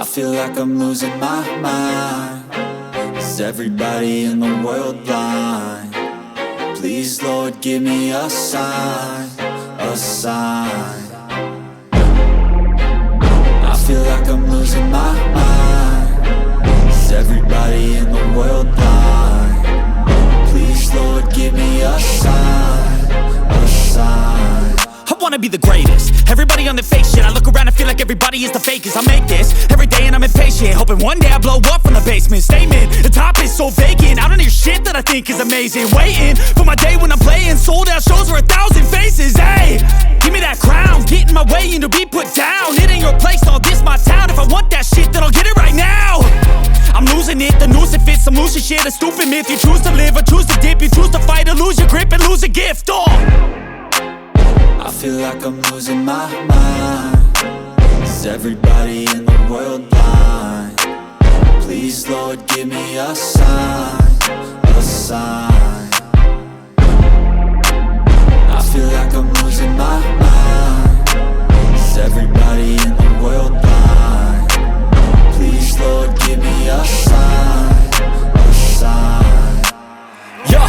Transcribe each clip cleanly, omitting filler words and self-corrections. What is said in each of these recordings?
I feel like I'm losing my mind. Is everybody in the world blind? Please, Lord, give me a sign, a sign. I feel like I'm losing my mind. Is everybody in the world blind? Please, Lord, give me a sign, a sign. I wanna be the greatest. Everybody on the fake shit. I look around and feel like everybody is the fakest. I make this every day and I'm impatient, hoping one day I blow up from the basement. Statement, the top is so vacant. I don't hear shit that I think is amazing. Waiting for my day when I'm playing sold out shows for 1,000 faces. Hey, give me that crown, get in my way and to be put down. It ain't your place, all this my town. If I want that shit, then I'll get it right now. I'm losing it, the noose it fits. I'm losing shit, a stupid myth. You choose to live or choose to dip. You choose to fight or lose your grip and lose a gift. I feel like I'm losing my mind. Is everybody in the world blind? Please, Lord, give me a sign, a sign. I feel like I'm losing my mind. Is everybody in the world blind? Please, Lord, give me a sign, a sign. Yeah.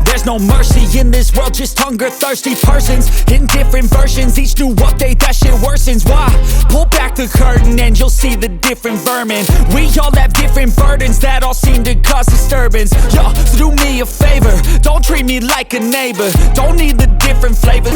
There's no mercy in this world, just hunger-thirsty persons in different versions. Each new update, that shit worsens. Why? Pull back the curtain and you'll see the different vermin. We all have different burdens that all seem to cause disturbance. Yo, so do me a favor, don't treat me like a neighbor. Don't need the different flavors.